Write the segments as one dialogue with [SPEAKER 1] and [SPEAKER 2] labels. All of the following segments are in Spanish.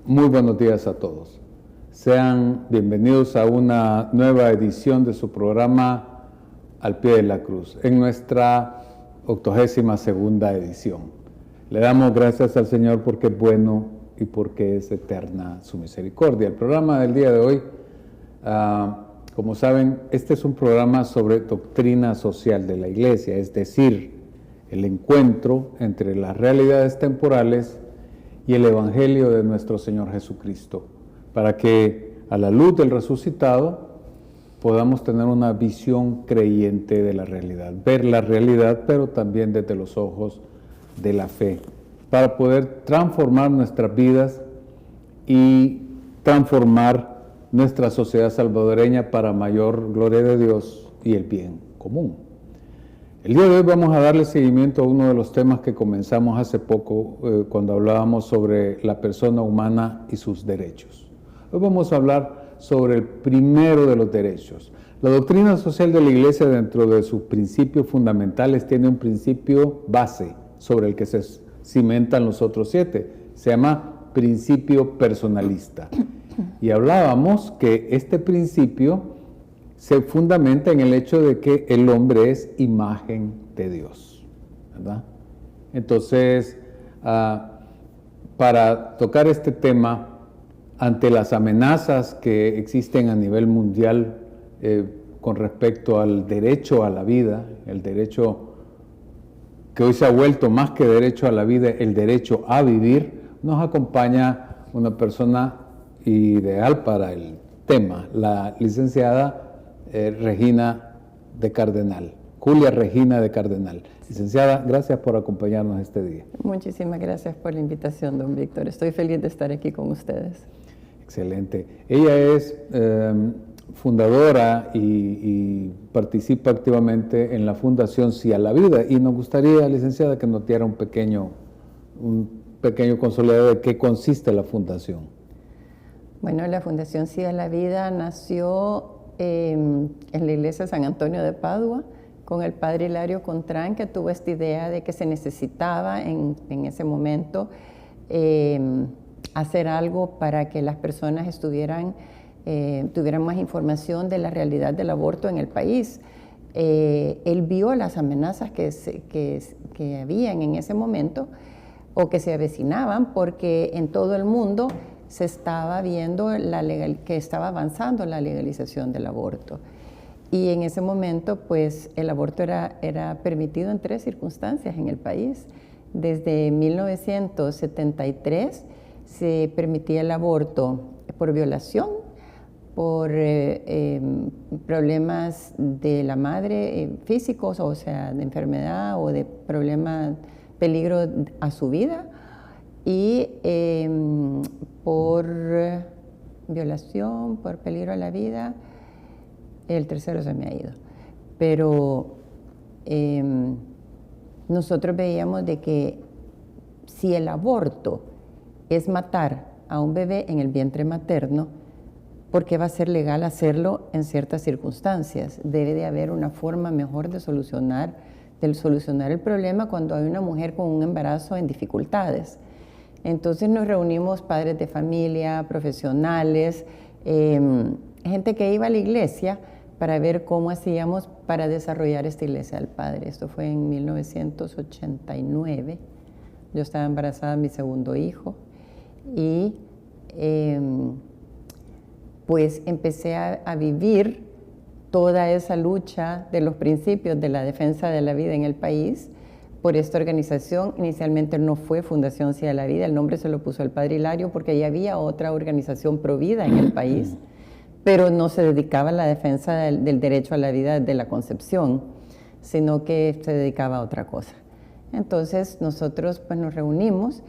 [SPEAKER 1] Muy buenos días a todos. Sean bienvenidos a una nueva edición de su programa Al Pie de la Cruz, en nuestra 82ª edición. Le damos gracias al Señor porque es bueno y porque es eterna su misericordia. El programa del día de hoy, como saben, este es un programa sobre doctrina social de la Iglesia, es decir, el encuentro entre las realidades temporales y el Evangelio de nuestro Señor Jesucristo, para que a la luz del resucitado podamos tener una visión creyente de la realidad, ver la realidad, pero también desde los ojos de la fe, para poder transformar nuestras vidas y transformar nuestra sociedad salvadoreña para mayor gloria de Dios y el bien común. El día de hoy vamos a darle seguimiento a uno de los temas que comenzamos hace poco cuando hablábamos sobre la persona humana y sus derechos. Hoy vamos a hablar sobre el primero de los derechos. La doctrina social de la Iglesia, dentro de sus principios fundamentales, tiene un principio base sobre el que se cimentan los otros 7. Se llama principio personalista. Y hablábamos que este principio se fundamenta en el hecho de que el hombre es imagen de Dios, ¿verdad? Entonces, para tocar este tema, ante las amenazas que existen a nivel mundial con respecto al derecho a la vida, el derecho que hoy se ha vuelto más que derecho a la vida, el derecho a vivir, nos acompaña una persona ideal para el tema, la licenciada Regina de Cardenal, Julia Regina de Cardenal. Licenciada, gracias por acompañarnos este día.
[SPEAKER 2] Muchísimas gracias por la invitación, don Víctor. Estoy feliz de estar aquí con ustedes.
[SPEAKER 1] Excelente. Ella es fundadora y participa activamente en la Fundación Sí a la Vida, y nos gustaría, licenciada, que nos diera un pequeño consolidado de qué consiste la fundación.
[SPEAKER 2] Bueno, la Fundación Sí a la Vida nació en la iglesia de San Antonio de Padua, con el padre Hilario Contran, que tuvo esta idea de que se necesitaba en ese momento hacer algo para que las personas tuvieran más información de la realidad del aborto en el país. Él vio las amenazas que habían en ese momento o que se avecinaban, porque en todo el mundo se estaba viendo que estaba avanzando la legalización del aborto. Y en ese momento, pues, el aborto era permitido en 3 circunstancias en el país. Desde 1973 se permitía el aborto por violación, por problemas de la madre físicos, o sea, de enfermedad o de peligro a su vida, y por violación, por peligro a la vida. El tercero se me ha ido. Pero nosotros veíamos de que si el aborto es matar a un bebé en el vientre materno, ¿por qué va a ser legal hacerlo en ciertas circunstancias? Debe de haber una forma mejor de solucionar el problema cuando hay una mujer con un embarazo en dificultades. Entonces nos reunimos padres de familia, profesionales, gente que iba a la iglesia, para ver cómo hacíamos para desarrollar esta iglesia del Padre. Esto fue en 1989. Yo estaba embarazada de mi segundo hijo y pues empecé a vivir toda esa lucha de los principios de la defensa de la vida en el país por esta organización. Inicialmente no fue Fundación Sí a la Vida, el nombre se lo puso el padre Hilario porque ya había otra organización pro vida en el país, pero no se dedicaba a la defensa del derecho a la vida de la concepción, sino que se dedicaba a otra cosa. Entonces nosotros pues nos reunimos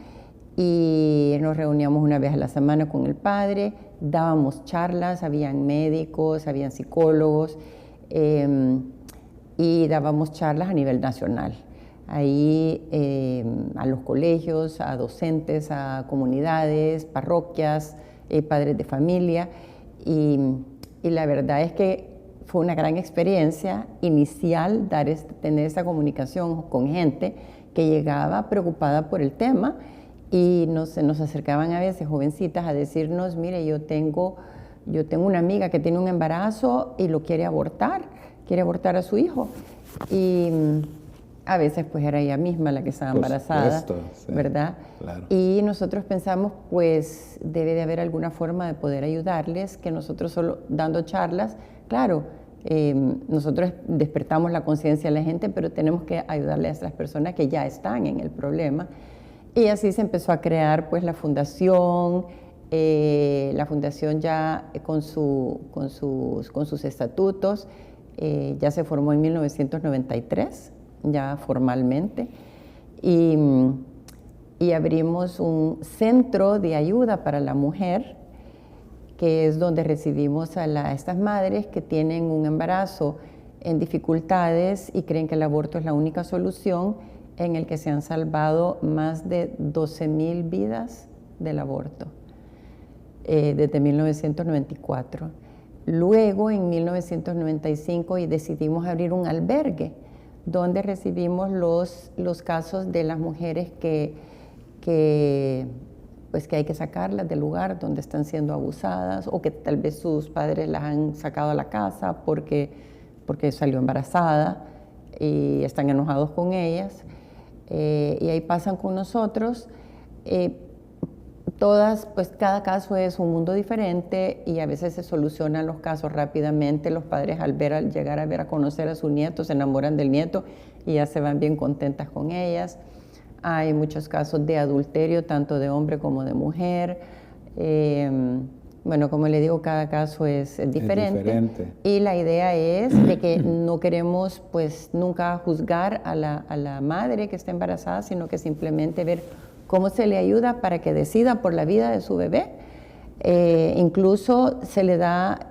[SPEAKER 2] y nos reuníamos una vez a la semana con el padre, dábamos charlas, habían médicos, habían psicólogos y dábamos charlas a nivel nacional. Ahí a los colegios, a docentes, a comunidades, parroquias, padres de familia, y la verdad es que fue una gran experiencia inicial tener esa comunicación con gente que llegaba preocupada por el tema y se nos acercaban a veces jovencitas a decirnos, mire, yo tengo una amiga que tiene un embarazo y lo quiere abortar a su hijo. Y a veces pues era ella misma la que estaba embarazada,
[SPEAKER 1] sí,
[SPEAKER 2] ¿verdad?
[SPEAKER 1] Claro.
[SPEAKER 2] Y nosotros pensamos, pues debe de haber alguna forma de poder ayudarles, que nosotros solo dando charlas, claro, nosotros despertamos la conciencia de la gente, pero tenemos que ayudarle a estas personas que ya están en el problema. Y así se empezó a crear pues la fundación ya con sus estatutos, ya se formó en 1993, ya formalmente, y abrimos un centro de ayuda para la mujer, que es donde recibimos a estas madres que tienen un embarazo en dificultades y creen que el aborto es la única solución, en el que se han salvado más de 12,000 vidas del aborto desde 1994. Luego, en 1995, decidimos abrir un albergue donde recibimos los casos de las mujeres que hay que sacarlas del lugar donde están siendo abusadas, o que tal vez sus padres las han sacado a la casa porque salió embarazada y están enojados con ellas. Y ahí pasan con nosotros. Cada caso es un mundo diferente y a veces se solucionan los casos rápidamente. Los padres al llegar a conocer a su nieto se enamoran del nieto y ya se van bien contentas con ellas. Hay muchos casos de adulterio, tanto de hombre como de mujer. Bueno, como le digo, cada caso es diferente. Y la idea es de que no queremos pues nunca juzgar a la madre que está embarazada, sino que simplemente ver cómo se le ayuda para que decida por la vida de su bebé. Incluso se le da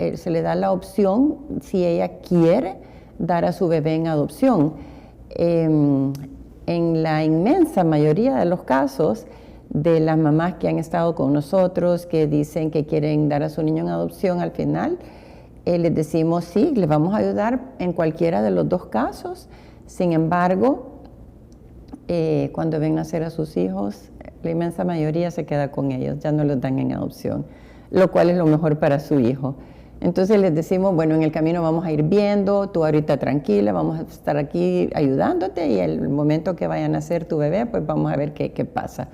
[SPEAKER 2] la opción, si ella quiere, dar a su bebé en adopción. En la inmensa mayoría de los casos, de las mamás que han estado con nosotros, que dicen que quieren dar a su niño en adopción, al final les decimos sí, les vamos a ayudar en cualquiera de los dos casos. Sin embargo, cuando ven nacer a sus hijos, la inmensa mayoría se queda con ellos, ya no los dan en adopción, lo cual es lo mejor para su hijo. Entonces les decimos, bueno, en el camino vamos a ir viendo, tú ahorita tranquila, vamos a estar aquí ayudándote, y el momento que vaya a nacer tu bebé, pues vamos a ver qué pasa.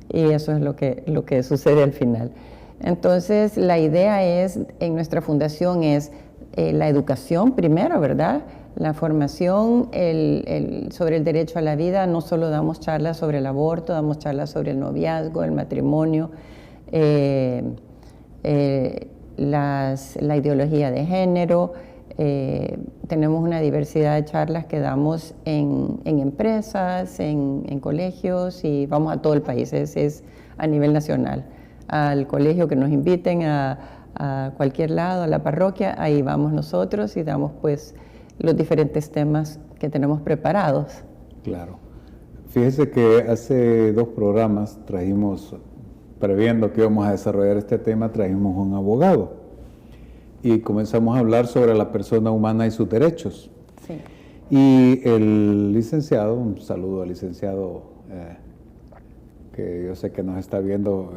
[SPEAKER 2] Y eso es lo que sucede al final. Entonces, la idea en nuestra fundación es la educación primero, ¿verdad? La formación sobre el derecho a la vida. No solo damos charlas sobre el aborto, damos charlas sobre el noviazgo, el matrimonio, la ideología de género. Tenemos una diversidad de charlas que damos en empresas, en colegios, y vamos a todo el país, es a nivel nacional. Al colegio que nos inviten, a cualquier lado, a la parroquia, ahí vamos nosotros y damos pues los diferentes temas que tenemos preparados.
[SPEAKER 1] Claro. Fíjese que hace 2 programas trajimos, previendo que íbamos a desarrollar este tema, trajimos un abogado y comenzamos a hablar sobre la persona humana y sus derechos.
[SPEAKER 2] Sí.
[SPEAKER 1] Y el licenciado, un saludo al licenciado que yo sé que nos está viendo,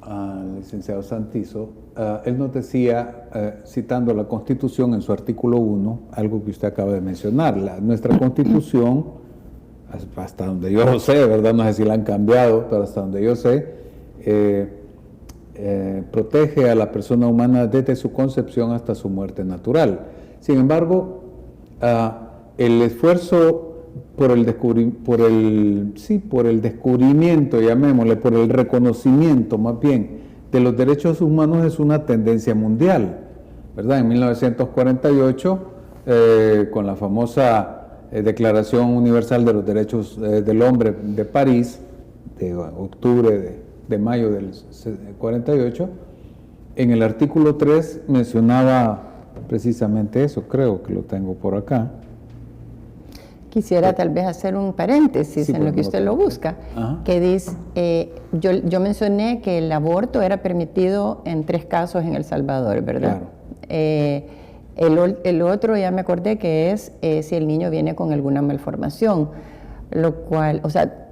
[SPEAKER 1] al licenciado Santizo, él nos decía, citando la Constitución en su artículo 1, algo que usted acaba de mencionar. Nuestra Constitución, hasta donde yo sé, ¿verdad? No sé si la han cambiado, pero hasta donde yo sé, protege a la persona humana desde su concepción hasta su muerte natural. Sin embargo, el esfuerzo por el descubrimiento, llamémosle, por el reconocimiento más bien de los derechos humanos es una tendencia mundial, ¿verdad? En 1948, con la famosa Declaración Universal de los Derechos del Hombre de París, de mayo del 48, en el artículo 3 mencionaba precisamente eso, creo que lo tengo por acá.
[SPEAKER 2] Quisiera tal vez hacer un paréntesis, sí, en lo que usted lo busca, que dice, yo mencioné que el aborto era permitido en 3 casos en El Salvador, ¿verdad?
[SPEAKER 1] Claro.
[SPEAKER 2] El otro, ya me acordé, que es si el niño viene con alguna malformación, lo cual, o sea,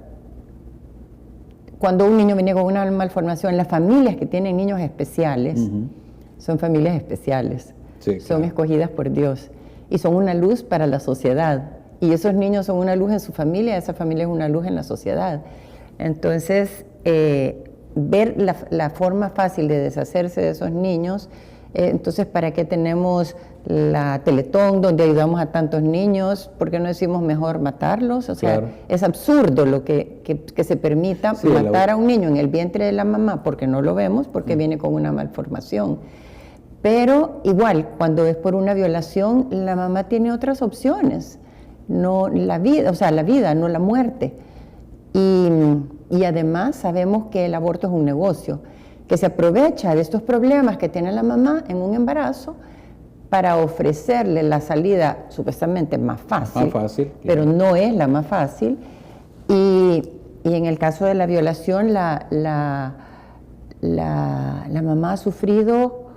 [SPEAKER 2] cuando un niño viene con una malformación, las familias que tienen niños especiales son familias especiales,
[SPEAKER 1] Sí,
[SPEAKER 2] son
[SPEAKER 1] claro.
[SPEAKER 2] escogidas por Dios y son una luz para la sociedad. Y esos niños son una luz en su familia, esa familia es una luz en la sociedad. Entonces, ver la forma fácil de deshacerse de esos niños, entonces, ¿para qué tenemos la Teletón donde ayudamos a tantos niños? ¿Por qué no decimos mejor matarlos? O sea,
[SPEAKER 1] Claro.
[SPEAKER 2] es absurdo lo que se permita
[SPEAKER 1] Sí,
[SPEAKER 2] matar a un niño en el vientre de la mamá porque no lo vemos, porque viene con una malformación. Pero igual, cuando es por una violación, la mamá tiene otras opciones, no la vida, o sea, la vida, no la muerte. Y además sabemos que el aborto es un negocio, que se aprovecha de estos problemas que tiene la mamá en un embarazo para ofrecerle la salida supuestamente más fácil,
[SPEAKER 1] Más fácil,
[SPEAKER 2] pero
[SPEAKER 1] claro.
[SPEAKER 2] no es la más fácil. Y en el caso de la violación, la mamá ha sufrido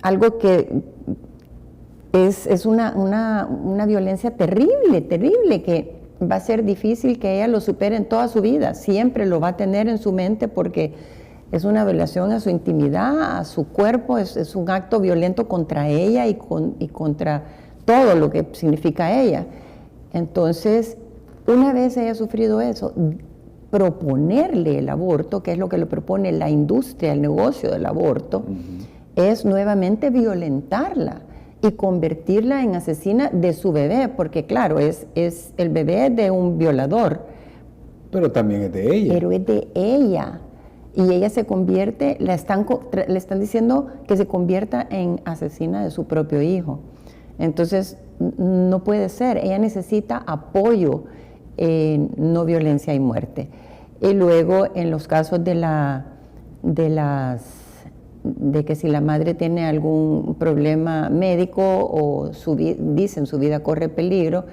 [SPEAKER 2] algo que es una violencia terrible, terrible, que va a ser difícil que ella lo supere en toda su vida. Siempre lo va a tener en su mente porque es una violación a su intimidad, a su cuerpo, es un acto violento contra ella y contra todo lo que significa ella. Entonces, una vez ella ha sufrido eso, proponerle el aborto, que es lo que le propone la industria, el negocio del aborto, es nuevamente violentarla y convertirla en asesina de su bebé, porque claro, es el bebé de un violador.
[SPEAKER 1] Pero también es de ella.
[SPEAKER 2] Pero es de ella. Y ella se convierte, le están diciendo que se convierta en asesina de su propio hijo. Entonces, no puede ser. Ella necesita apoyo, no violencia y muerte. Y luego, en los casos de que si la madre tiene algún problema médico o dicen su vida corre peligro,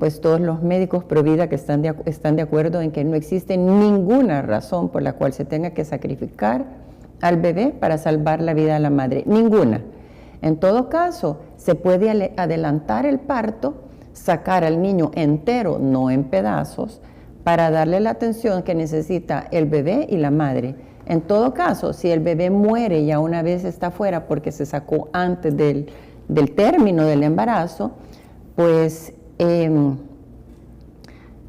[SPEAKER 2] pues todos los médicos pro vida que están de acuerdo en que no existe ninguna razón por la cual se tenga que sacrificar al bebé para salvar la vida de la madre, ninguna. En todo caso, se puede adelantar el parto, sacar al niño entero, no en pedazos, para darle la atención que necesita el bebé y la madre. En todo caso, si el bebé muere ya una vez está fuera porque se sacó antes del término del embarazo, pues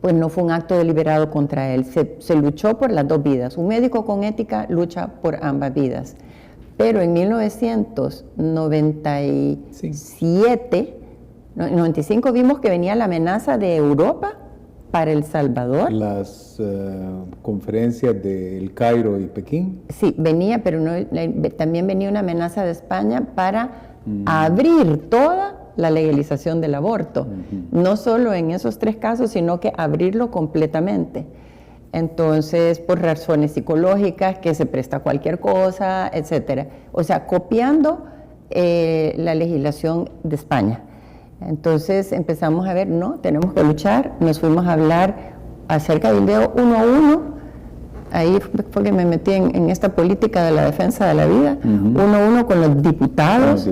[SPEAKER 2] no fue un acto deliberado contra él. Se luchó por las dos vidas. Un médico con ética lucha por ambas vidas. Pero en 1995 vimos que venía la amenaza de Europa para El Salvador.
[SPEAKER 1] Las conferencias del Cairo y Pekín.
[SPEAKER 2] Sí, venía, pero también venía una amenaza de España para abrir toda la legalización del aborto. No solo en esos 3 casos, sino que abrirlo completamente. Entonces, por razones psicológicas, que se presta cualquier cosa, etcétera. O sea, copiando la legislación de España. Entonces empezamos a ver, no, tenemos que luchar, nos fuimos a hablar acerca del video 1 a 1, ahí fue que me metí en esta política de la defensa de la vida, 1 a 1 con los diputados,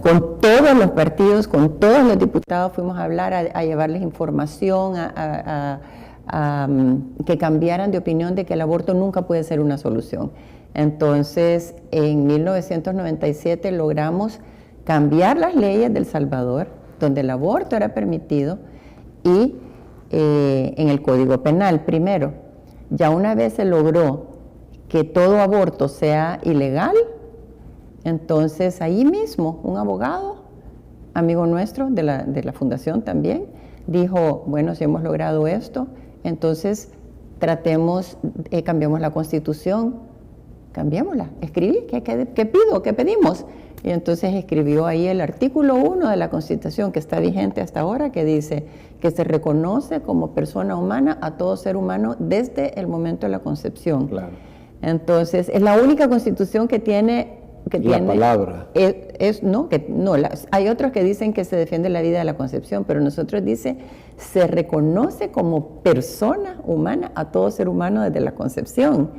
[SPEAKER 2] con todos los partidos, con todos los diputados fuimos a hablar, a llevarles información, que cambiaran de opinión de que el aborto nunca puede ser una solución. Entonces, en 1997 logramos cambiar las leyes de El Salvador, donde el aborto era permitido, y en el Código Penal primero. Ya una vez se logró que todo aborto sea ilegal, entonces ahí mismo un abogado, amigo nuestro de la fundación también, dijo, bueno, si hemos logrado esto, entonces cambiamos la Constitución, cambiémosla, escribí, ¿qué pido? ¿Qué pedimos? Y entonces escribió ahí el artículo 1 de la Constitución, que está vigente hasta ahora, que dice que se reconoce como persona humana a todo ser humano desde el momento de la concepción.
[SPEAKER 1] Claro.
[SPEAKER 2] Entonces, es la única Constitución que tiene...
[SPEAKER 1] la palabra.
[SPEAKER 2] Hay otros que dicen que se defiende la vida de la concepción, pero nosotros dice, se reconoce como persona humana a todo ser humano desde la concepción.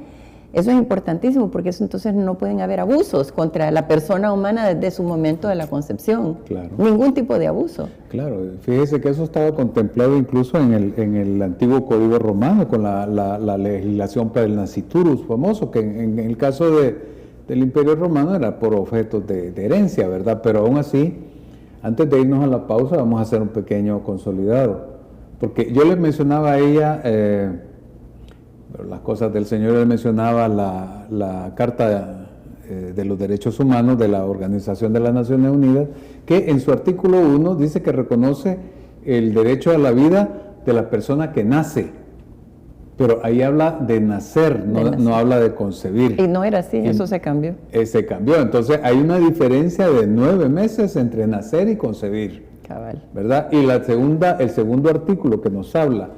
[SPEAKER 2] Eso es importantísimo porque eso, entonces no pueden haber abusos contra la persona humana desde su momento de la concepción.
[SPEAKER 1] Claro.
[SPEAKER 2] Ningún tipo de abuso.
[SPEAKER 1] Claro, fíjese que eso estaba contemplado incluso en el antiguo Código Romano con la legislación para el nasciturus famoso, que en el caso del Imperio Romano era por objetos de herencia, ¿verdad? Pero aún así, antes de irnos a la pausa, vamos a hacer un pequeño consolidado. Porque yo les mencionaba a ella, las cosas del Señor, les mencionaba la Carta de los Derechos Humanos de la Organización de las Naciones Unidas, que en su artículo 1 dice que reconoce el derecho a la vida de la persona que nace. Pero ahí habla de nacer, no habla de concebir.
[SPEAKER 2] Y no era así, eso se cambió.
[SPEAKER 1] Se cambió, entonces hay una diferencia de 9 meses entre nacer y concebir.
[SPEAKER 2] Cabal.
[SPEAKER 1] ¿Verdad? Y el segundo artículo que nos habla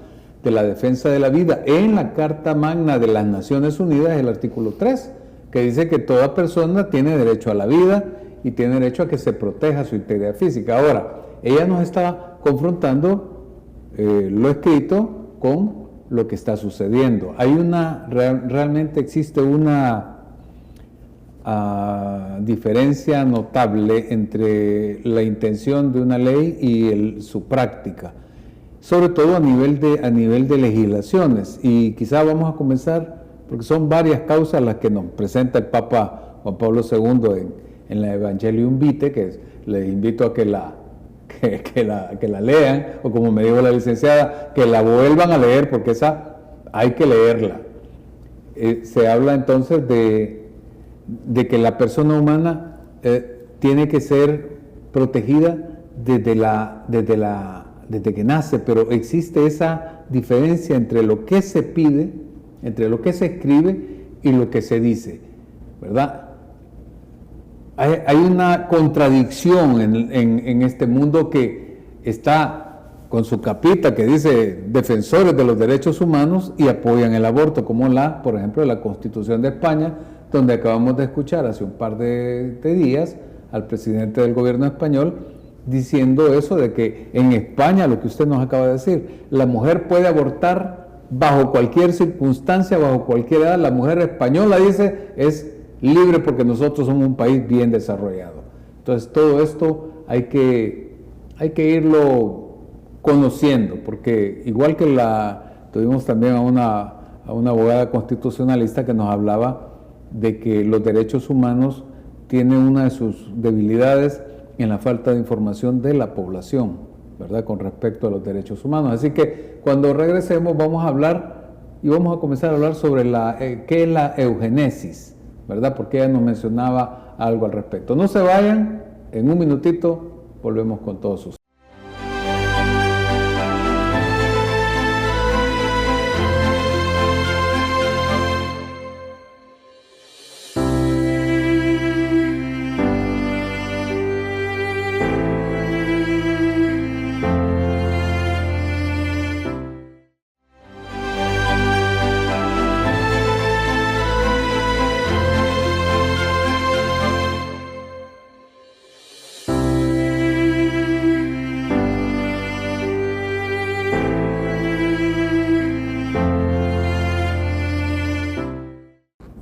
[SPEAKER 1] de la defensa de la vida en la Carta Magna de las Naciones Unidas es el artículo 3, que dice que toda persona tiene derecho a la vida y tiene derecho a que se proteja su integridad física. Ahora, ella nos está confrontando lo escrito con lo que está sucediendo. Realmente existe una diferencia notable entre la intención de una ley y su práctica, sobre todo a nivel de legislaciones. Y quizá vamos a comenzar, porque son varias causas las que nos presenta el Papa Juan Pablo II en la Evangelium Vitae, que les invito a que la lean, o como me dijo la licenciada, que la vuelvan a leer, porque esa hay que leerla. Se habla entonces de que la persona humana tiene que ser protegida desde que nace, pero existe esa diferencia entre lo que se pide, entre lo que se escribe y lo que se dice, ¿verdad? Hay una contradicción en este mundo que está con su capita que dice defensores de los derechos humanos y apoyan el aborto, como por ejemplo, la Constitución de España, donde acabamos de escuchar hace un par de días al presidente del gobierno español diciendo eso de que en España, lo que usted nos acaba de decir, la mujer puede abortar bajo cualquier circunstancia, bajo cualquier edad. La mujer española, dice, es libre porque nosotros somos un país bien desarrollado. Entonces todo esto hay que irlo conociendo, porque igual que tuvimos también a una abogada constitucionalista que nos hablaba de que los derechos humanos tienen una de sus debilidades en la falta de información de la población, ¿verdad?, con respecto a los derechos humanos. Así que cuando regresemos vamos a hablar y vamos a comenzar a hablar sobre qué es la eugenesis, ¿verdad?, porque ella nos mencionaba algo al respecto. No se vayan, en un minutito volvemos con todos ustedes.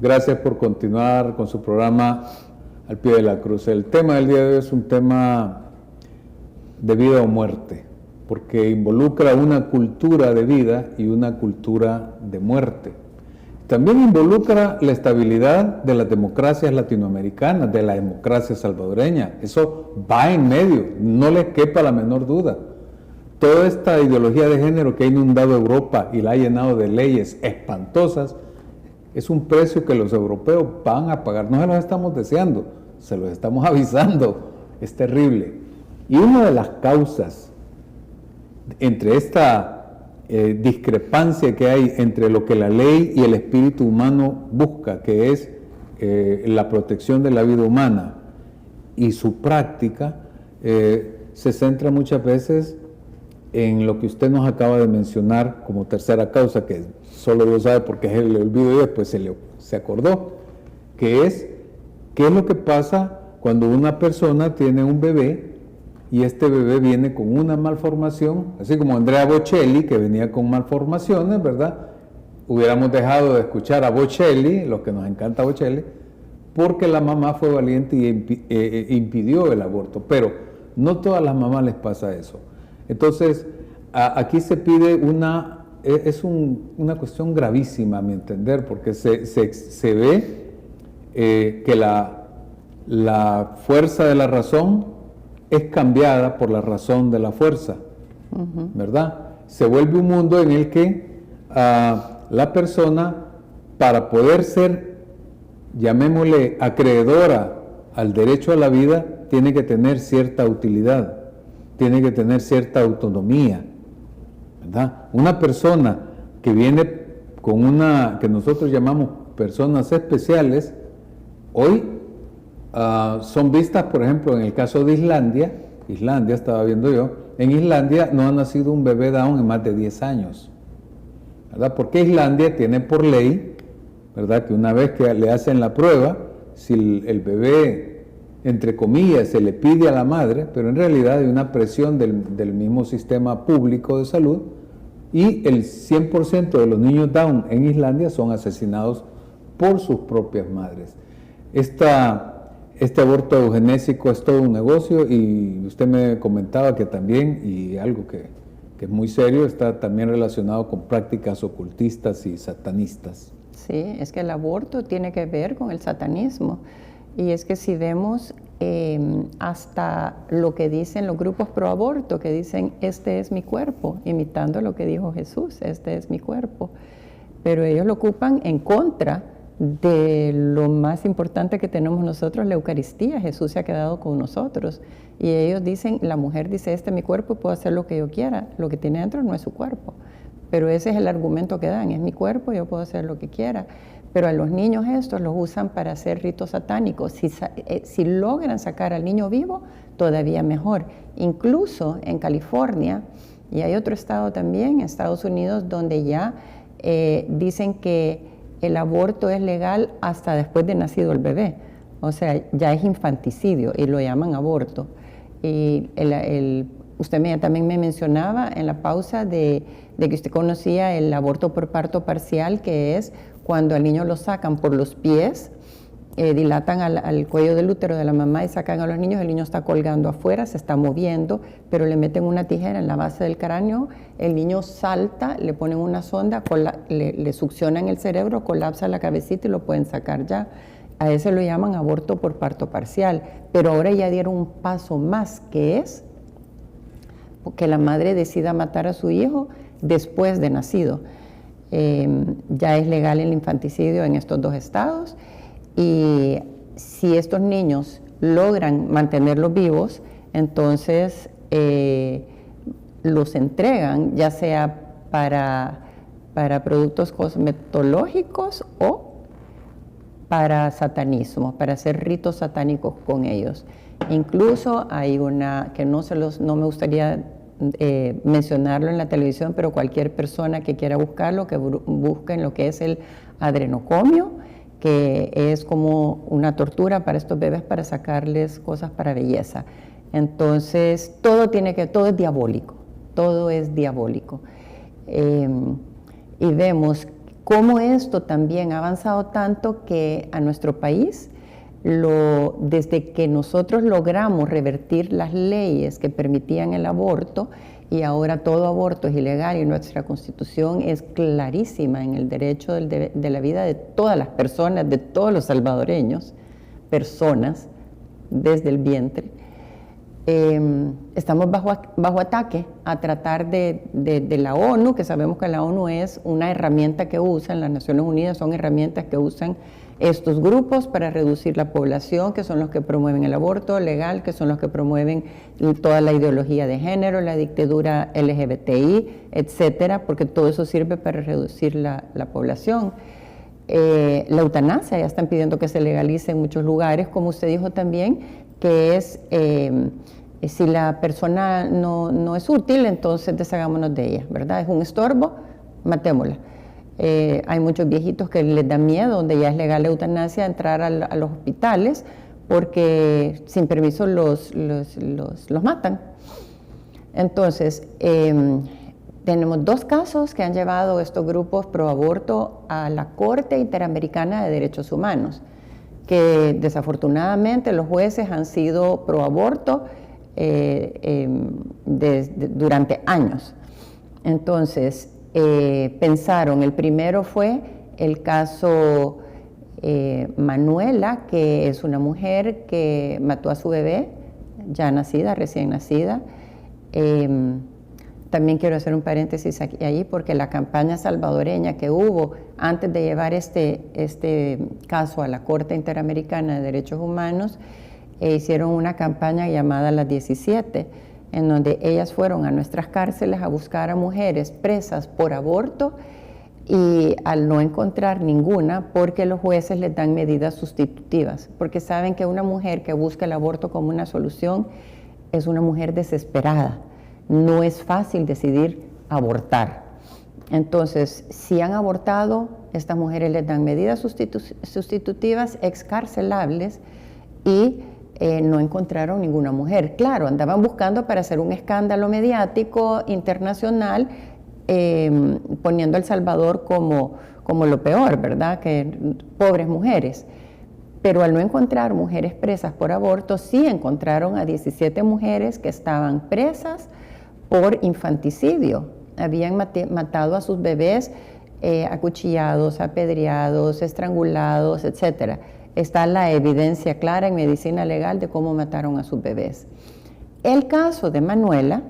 [SPEAKER 1] Gracias por continuar con su programa Al Pie de la Cruz. El tema del día de hoy es un tema de vida o muerte, porque involucra una cultura de vida y una cultura de muerte. También involucra la estabilidad de las democracias latinoamericanas, de la democracia salvadoreña. Eso va en medio, no les quepa la menor duda. Toda esta ideología de género que ha inundado Europa y la ha llenado de leyes espantosas, es un precio que los europeos van a pagar. No se los estamos deseando, se los estamos avisando. Es terrible. Y una de las causas entre esta discrepancia que hay entre lo que la ley y el espíritu humano busca, que es la protección de la vida humana, y su práctica, se centra muchas veces en lo que usted nos acaba de mencionar como tercera causa, que solo Dios sabe por qué se le olvidó y después se acordó, que es qué es lo que pasa cuando una persona tiene un bebé y este bebé viene con una malformación, así como Andrea Bocelli, que venía con malformaciones, ¿verdad? hubiéramos dejado de escuchar a Bocelli, los que nos encanta Bocelli, porque la mamá fue valiente y impidió el aborto. Pero no todas las mamás les pasa eso. Entonces, aquí se pide una cuestión gravísima, a mi entender, porque se ve que la fuerza de la razón es cambiada por la razón de la fuerza, ¿verdad? Se vuelve un mundo en el que la persona, para poder ser, llamémosle, acreedora al derecho a la vida, tiene que tener cierta utilidad, tiene que tener cierta autonomía, ¿verdad? Una persona que viene con que nosotros llamamos personas especiales, hoy son vistas, por ejemplo, en el caso de Islandia, estaba viendo yo, en Islandia no ha nacido un bebé Down en más de 10 años, ¿verdad? Porque Islandia tiene por ley, ¿verdad?, que una vez que le hacen la prueba, si el bebé, entre comillas, se le pide a la madre, pero en realidad hay una presión del mismo sistema público de salud, y el 100% de los niños Down en Islandia son asesinados por sus propias madres. Este aborto eugenésico es todo un negocio, y usted me comentaba que también, y algo que es muy serio, está también relacionado con prácticas ocultistas y satanistas.
[SPEAKER 2] Sí, es que el aborto tiene que ver con el satanismo, y es que si vemos hasta lo que dicen los grupos pro aborto, que dicen este es mi cuerpo, imitando lo que dijo Jesús, este es mi cuerpo, pero ellos lo ocupan en contra de lo más importante que tenemos nosotros, la Eucaristía. Jesús se ha quedado con nosotros, y ellos dicen, la mujer dice, este es mi cuerpo, puedo hacer lo que yo quiera, lo que tiene dentro no es su cuerpo, pero ese es el argumento que dan, es mi cuerpo, yo puedo hacer lo que quiera. Pero a los niños estos los usan para hacer ritos satánicos. Si logran sacar al niño vivo, todavía mejor. Incluso en California, y hay otro estado también, Estados Unidos, donde ya dicen que el aborto es legal hasta después de nacido el bebé. O sea, ya es infanticidio y lo llaman aborto. Y usted también me mencionaba en la pausa de que usted conocía el aborto por parto parcial, que es cuando al niño lo sacan por los pies, dilatan al cuello del útero de la mamá y sacan a los niños, el niño está colgando afuera, se está moviendo, pero le meten una tijera en la base del cráneo, el niño salta, le ponen una sonda, le succionan el cerebro, colapsa la cabecita y lo pueden sacar ya. A ese lo llaman aborto por parto parcial, pero ahora ya dieron un paso más, que es que la madre decida matar a su hijo después de nacido. Ya es legal el infanticidio en estos dos estados, y si estos niños logran mantenerlos vivos, entonces los entregan, ya sea para productos cosmetológicos o para satanismo, para hacer ritos satánicos con ellos. Incluso hay una que no me gustaría mencionarlo en la televisión, pero cualquier persona que quiera buscarlo, que busquen lo que es el adrenocomio, que es como una tortura para estos bebés para sacarles cosas para belleza. Entonces, todo es diabólico, todo es diabólico. Y vemos cómo esto también ha avanzado tanto que a nuestro país, desde que nosotros logramos revertir las leyes que permitían el aborto, y ahora todo aborto es ilegal, y nuestra Constitución es clarísima en el derecho de la vida de todas las personas, de todos los salvadoreños, personas desde el vientre, estamos bajo ataque a tratar de la ONU, que sabemos que la ONU es una herramienta que usan, las Naciones Unidas son herramientas que usan estos grupos para reducir la población, que son los que promueven el aborto legal, que son los que promueven toda la ideología de género, la dictadura LGBTI, etcétera, porque todo eso sirve para reducir la población. La eutanasia, ya están pidiendo que se legalice en muchos lugares, como usted dijo también, que es si la persona no es útil, entonces deshagámonos de ella, ¿verdad? Es un estorbo, matémosla. Hay muchos viejitos que les da miedo, donde ya es legal la eutanasia, entrar a los hospitales, porque sin permiso los matan. Entonces, tenemos 2 casos que han llevado estos grupos pro aborto a la Corte Interamericana de Derechos Humanos, que desafortunadamente los jueces han sido pro aborto durante años. Entonces, pensaron, el primero fue el caso Manuela, que es una mujer que mató a su bebé, ya nacida, recién nacida. También quiero hacer un paréntesis ahí porque la campaña salvadoreña que hubo antes de llevar este caso a la Corte Interamericana de Derechos Humanos, hicieron una campaña llamada Las 17, en donde ellas fueron a nuestras cárceles a buscar a mujeres presas por aborto, y al no encontrar ninguna, porque los jueces les dan medidas sustitutivas, porque saben que una mujer que busca el aborto como una solución es una mujer desesperada. No es fácil decidir abortar. Entonces, si han abortado, estas mujeres les dan medidas sustitutivas excarcelables, y no encontraron ninguna mujer. Claro, andaban buscando para hacer un escándalo mediático internacional, poniendo a El Salvador como lo peor, ¿verdad? Que pobres mujeres. Pero al no encontrar mujeres presas por aborto, sí encontraron a 17 mujeres que estaban presas por infanticidio. Habían matado a sus bebés acuchillados, apedreados, estrangulados, etc. Está la evidencia clara en medicina legal de cómo mataron a sus bebés. El caso de Manuela,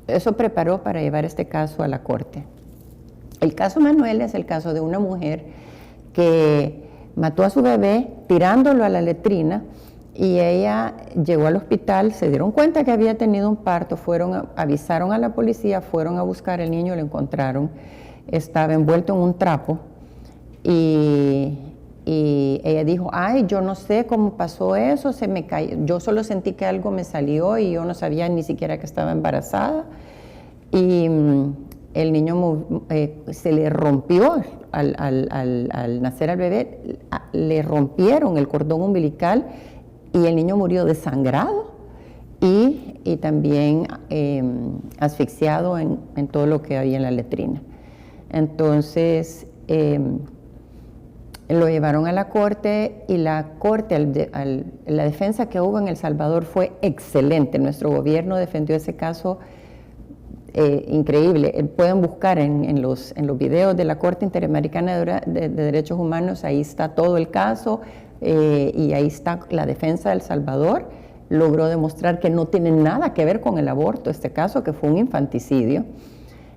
[SPEAKER 2] eso preparó para llevar este caso a la corte. El caso Manuela es el caso de una mujer que mató a su bebé tirándolo a la letrina, y ella llegó al hospital, se dieron cuenta que había tenido un parto, avisaron a la policía, fueron a buscar al niño, lo encontraron, estaba envuelto en un trapo, y ella dijo, ay, yo no sé cómo pasó eso, se me cayó, yo solo sentí que algo me salió y yo no sabía ni siquiera que estaba embarazada, y el niño se le rompió al nacer al bebé, le rompieron el cordón umbilical y el niño murió desangrado y también asfixiado en todo lo que había en la letrina. Entonces lo llevaron a la corte, y la corte, la defensa que hubo en El Salvador fue excelente. Nuestro gobierno defendió ese caso increíble. Pueden buscar en los videos de la Corte Interamericana de Derechos Humanos, ahí está todo el caso, y ahí está la defensa de El Salvador. Logró demostrar que no tiene nada que ver con el aborto este caso, que fue un infanticidio.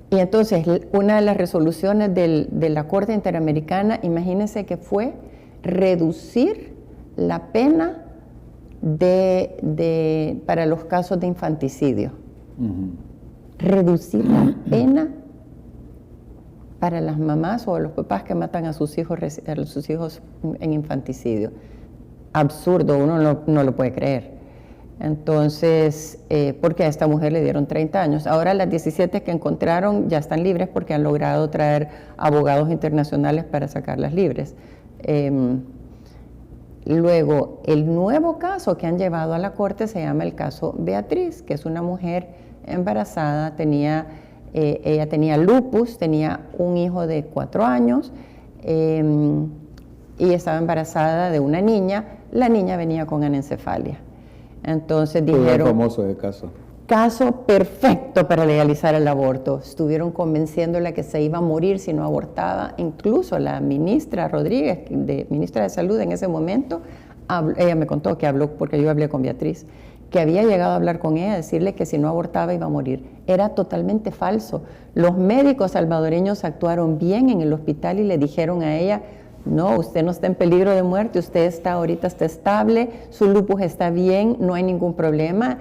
[SPEAKER 2] Y entonces una de las resoluciones de la Corte Interamericana, imagínense que fue reducir la pena para los casos de infanticidio. Reducir la pena para las mamás o los papás que matan a sus hijos en infanticidio. Absurdo, uno no lo puede creer. Entonces, porque a esta mujer le dieron 30 años. Ahora las 17 que encontraron ya están libres porque han logrado traer abogados internacionales para sacarlas libres. Luego, el nuevo caso que han llevado a la corte se llama el caso Beatriz, que es una mujer embarazada, ella tenía lupus, tenía un hijo de 4 años y estaba embarazada de una niña. La niña venía con anencefalia. Entonces dijeron,
[SPEAKER 1] famoso de
[SPEAKER 2] caso perfecto para legalizar el aborto. Estuvieron convenciéndola que se iba a morir si no abortaba. Incluso la ministra Rodríguez, ministra de Salud en ese momento, ella me contó que habló, porque yo hablé con Beatriz, que había llegado a hablar con ella, a decirle que si no abortaba iba a morir. Era totalmente falso. Los médicos salvadoreños actuaron bien en el hospital y le dijeron a ella, no, usted no está en peligro de muerte, usted ahorita está estable, su lupus está bien, no hay ningún problema,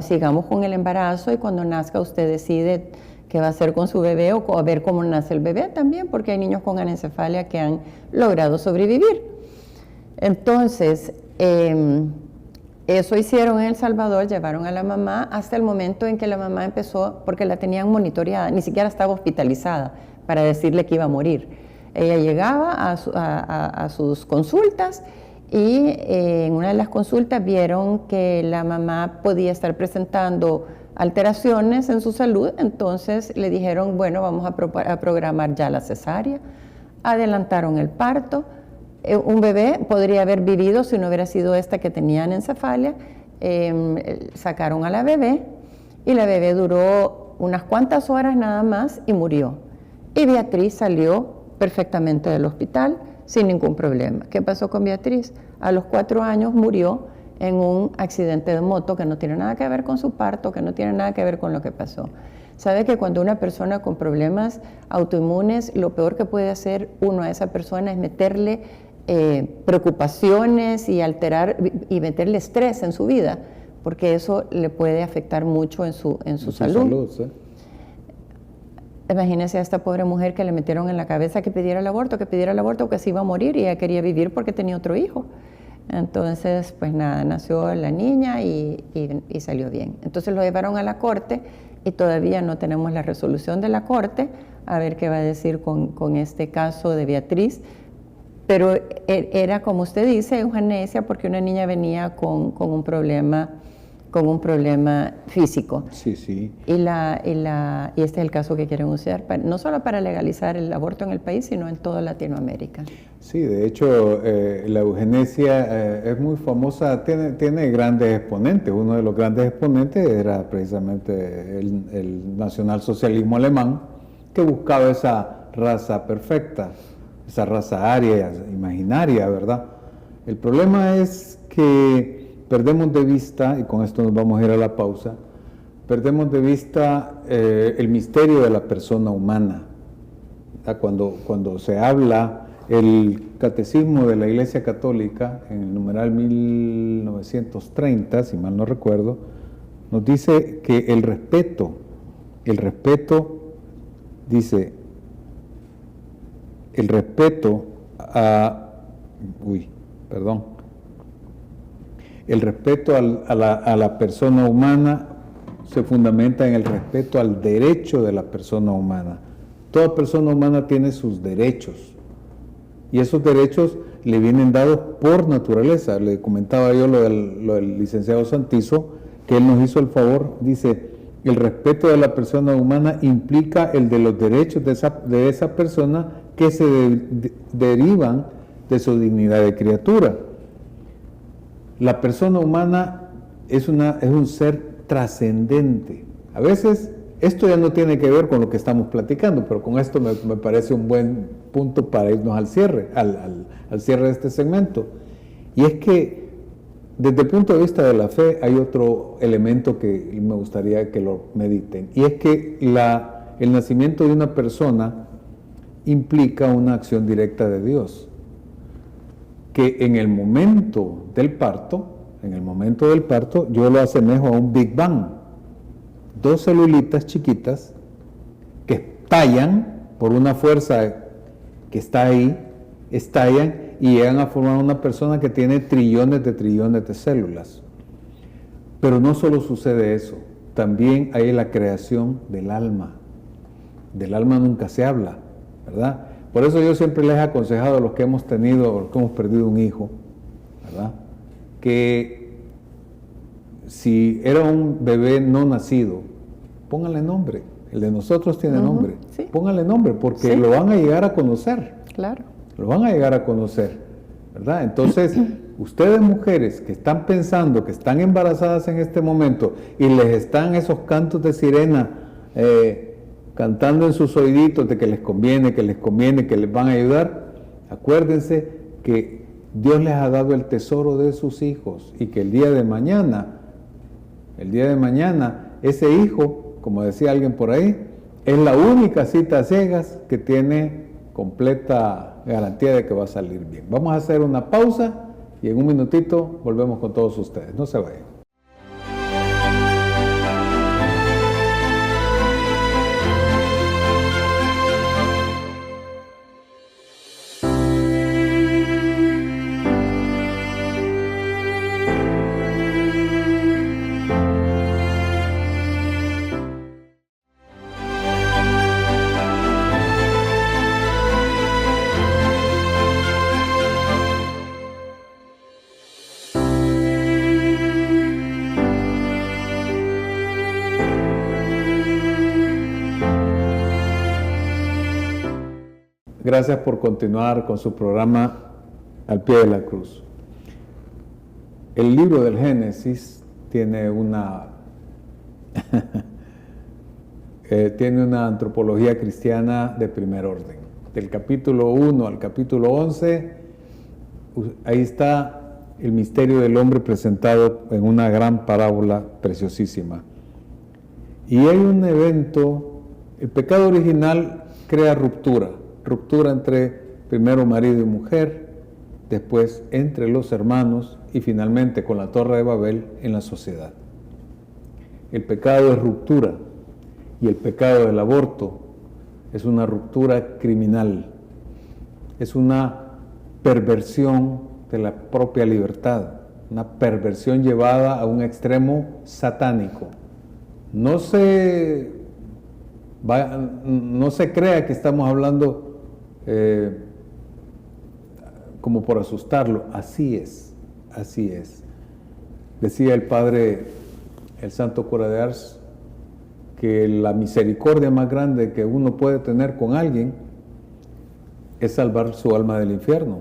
[SPEAKER 2] sigamos con el embarazo, y cuando nazca usted decide qué va a hacer con su bebé, o a ver cómo nace el bebé también, porque hay niños con anencefalia que han logrado sobrevivir. Entonces, eso hicieron en El Salvador, llevaron a la mamá hasta el momento en que la mamá empezó, porque la tenían monitoreada, ni siquiera estaba hospitalizada para decirle que iba a morir. Ella llegaba a sus consultas y en una de las consultas vieron que la mamá podía estar presentando alteraciones en su salud, entonces le dijeron, bueno, vamos a programar ya la cesárea, adelantaron el parto. Un bebé podría haber vivido si no hubiera sido esta que tenía anencefalia. Sacaron a la bebé y la bebé duró unas cuantas horas nada más y murió. Y Beatriz salió perfectamente del hospital sin ningún problema. ¿Qué pasó con Beatriz? A los 4 años murió en un accidente de moto que no tiene nada que ver con su parto, que no tiene nada que ver con lo que pasó. Sabe que cuando una persona con problemas autoinmunes, lo peor que puede hacer uno a esa persona es meterle preocupaciones y alterar y meterle estrés en su vida, porque eso le puede afectar mucho en su salud.
[SPEAKER 1] ¿Sí?
[SPEAKER 2] Imagínese a esta pobre mujer que le metieron en la cabeza que pidiera el aborto, que se iba a morir y ella quería vivir porque tenía otro hijo. Entonces, pues nada, nació la niña y salió bien. Entonces lo llevaron a la corte y todavía no tenemos la resolución de la corte, a ver qué va a decir con este caso de Beatriz. Pero era, como usted dice, eugenesia porque una niña venía con un problema físico.
[SPEAKER 1] Sí, sí.
[SPEAKER 2] Y este es el caso que quieren usar, no solo para legalizar el aborto en el país, sino en toda Latinoamérica.
[SPEAKER 1] Sí, de hecho, la eugenesia es muy famosa, tiene grandes exponentes. Uno de los grandes exponentes era precisamente el nacionalsocialismo alemán, que buscaba esa raza perfecta, esa raza aria, imaginaria, ¿verdad? El problema es que perdemos de vista, y con esto nos vamos a ir a la pausa, perdemos de vista el misterio de la persona humana. Cuando se habla, el Catecismo de la Iglesia Católica, en el numeral 1930, si mal no recuerdo, nos dice que el respeto, dice, el respeto a la persona humana se fundamenta en el respeto al derecho de la persona humana. Toda persona humana tiene sus derechos y esos derechos le vienen dados por naturaleza. Le comentaba yo lo del licenciado Santizo, que él nos hizo el favor, dice, el respeto de la persona humana implica el de los derechos de esa persona que se derivan de su dignidad de criatura. La persona humana es un ser trascendente. A veces esto ya no tiene que ver con lo que estamos platicando, pero con esto me parece un buen punto para irnos al cierre, al cierre de este segmento. Y es que desde el punto de vista de la fe hay otro elemento que me gustaría que lo mediten, y es que el nacimiento de una persona implica una acción directa de Dios, que en el momento del parto, yo lo asemejo a un Big Bang. 2 celulitas chiquitas que estallan por una fuerza que está ahí, estallan y llegan a formar una persona que tiene trillones de células. Pero no solo sucede eso, también hay la creación del alma. Del alma nunca se habla, ¿verdad? Por eso yo siempre les he aconsejado a los que hemos perdido un hijo, ¿verdad?, que si era un bebé no nacido, pónganle nombre. El de nosotros tiene nombre.
[SPEAKER 2] Sí.
[SPEAKER 1] Pónganle nombre porque
[SPEAKER 2] sí,
[SPEAKER 1] lo van a llegar a conocer.
[SPEAKER 2] Claro.
[SPEAKER 1] Lo van a llegar a conocer, ¿verdad? Entonces, ustedes mujeres que están pensando que están embarazadas en este momento y les están esos cantos de sirena cantando en sus oíditos de que les conviene, que les van a ayudar, acuérdense que Dios les ha dado el tesoro de sus hijos y que el día de mañana, ese hijo, como decía alguien por ahí, es la única cita a ciegas que tiene completa garantía de que va a salir bien. Vamos a hacer una pausa y en un minutito volvemos con todos ustedes. No se vayan. Gracias por continuar con su programa Al Pie de la Cruz. El libro del Génesis tiene una antropología cristiana de primer orden. Del capítulo 1 al capítulo 11, ahí está el misterio del hombre presentado en una gran parábola preciosísima. Y hay un evento, el pecado original crea ruptura entre primero marido y mujer, después entre los hermanos y finalmente con la Torre de Babel en la sociedad. El pecado es ruptura y el pecado del aborto es una ruptura criminal, es una perversión de la propia libertad, una perversión llevada a un extremo satánico. No se crea que estamos hablando como por asustarlo. Así es. Decía el padre, el santo cura de Ars, que la misericordia más grande que uno puede tener con alguien es salvar su alma del infierno.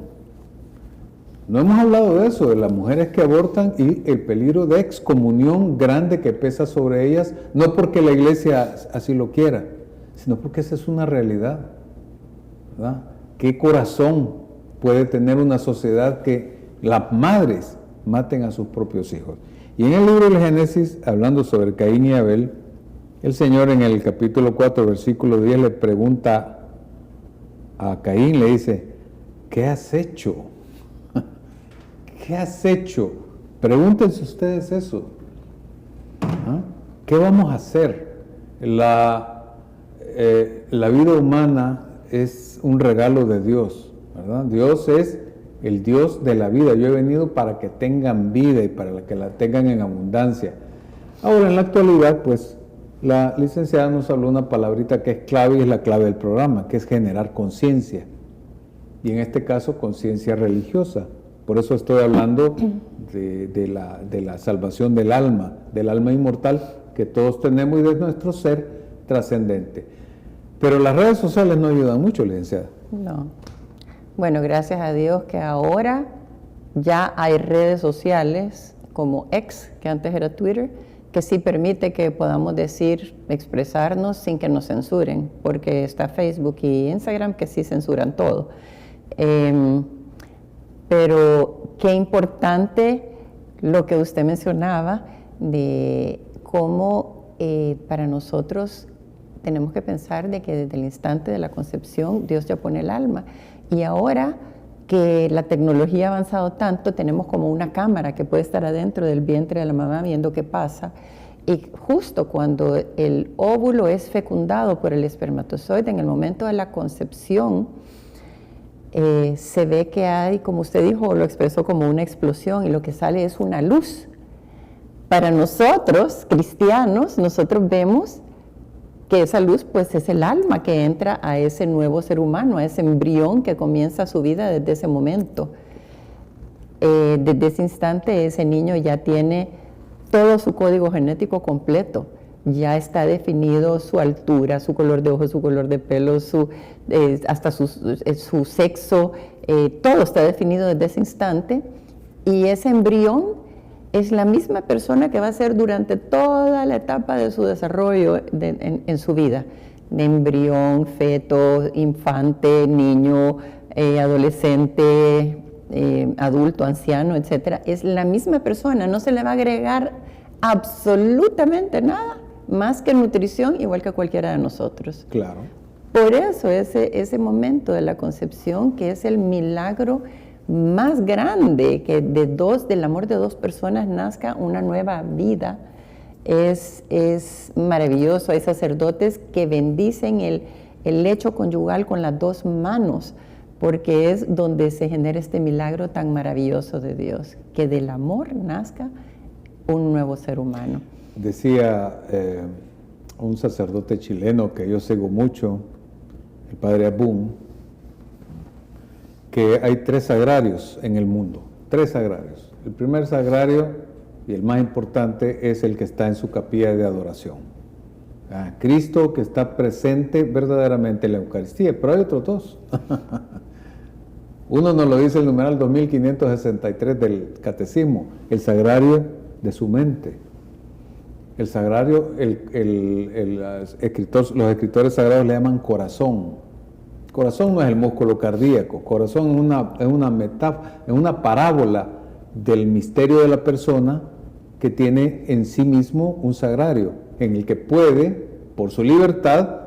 [SPEAKER 1] No hemos hablado de eso, de las mujeres que abortan y el peligro de excomunión grande que pesa sobre ellas, no porque la iglesia así lo quiera, sino porque esa es una realidad, ¿verdad? ¿Qué corazón puede tener una sociedad que las madres maten a sus propios hijos? Y en el libro del Génesis, hablando sobre Caín y Abel, el Señor en el capítulo 4, versículo 10, le pregunta a Caín, le dice, ¿qué has hecho? ¿Qué has hecho? Pregúntense ustedes eso. ¿Ah? ¿Qué vamos a hacer? La vida humana es un regalo de Dios, ¿verdad? Dios es el Dios de la vida. Yo he venido para que tengan vida y para que la tengan en abundancia. Ahora, en la actualidad, pues, la licenciada nos habló una palabrita que es clave y es la clave del programa, que es generar conciencia. Y en este caso, conciencia religiosa. Por eso estoy hablando de la salvación del alma inmortal que todos tenemos y de nuestro ser trascendente. Pero las redes sociales no ayudan mucho, licenciada.
[SPEAKER 2] No. Bueno, gracias a Dios que ahora ya hay redes sociales como X, que antes era Twitter, que sí permite que podamos expresarnos sin que nos censuren, porque está Facebook y Instagram que sí censuran todo. Pero qué importante lo que usted mencionaba de cómo para nosotros tenemos que pensar de que desde el instante de la concepción Dios ya pone el alma. Y ahora que la tecnología ha avanzado tanto, tenemos como una cámara que puede estar adentro del vientre de la mamá viendo qué pasa. Y justo cuando el óvulo es fecundado por el espermatozoide, en el momento de la concepción, se ve que hay, como usted dijo, lo expresó como una explosión y lo que sale es una luz. Para nosotros, cristianos, nosotros vemos que esa luz pues es el alma que entra a ese nuevo ser humano, a ese embrión que comienza su vida desde ese momento. Desde ese instante ese niño ya tiene todo su código genético completo. Ya está definido su altura, su color de ojos, su color de pelo, hasta su sexo, todo está definido desde ese instante. Y ese embrión es la misma persona que va a ser durante toda la etapa de su desarrollo en su vida. De embrión, feto, infante, niño, adolescente, adulto, anciano, etc. Es la misma persona, no se le va a agregar absolutamente nada más que nutrición, igual que cualquiera de nosotros.
[SPEAKER 1] Claro.
[SPEAKER 2] Por eso ese momento de la concepción, que es el milagro más grande, que del amor de dos personas nazca una nueva vida, es maravilloso. Hay sacerdotes que bendicen el lecho conyugal con las dos manos, porque es donde se genera este milagro tan maravilloso de Dios, que del amor nazca un nuevo ser humano.
[SPEAKER 1] Decía un sacerdote chileno que yo sigo mucho, el padre Abún, que hay 3 sagrarios en el mundo, 3 sagrarios. El primer sagrario y el más importante es el que está en su capilla de adoración. Cristo que está presente verdaderamente en la Eucaristía, pero hay otros dos. Uno nos lo dice el numeral 2563 del Catecismo, el sagrario de su mente. El sagrario, los escritores sagrados le llaman corazón. Corazón no es el músculo cardíaco, corazón es una metáfora, es una parábola del misterio de la persona que tiene en sí mismo un sagrario, en el que puede, por su libertad,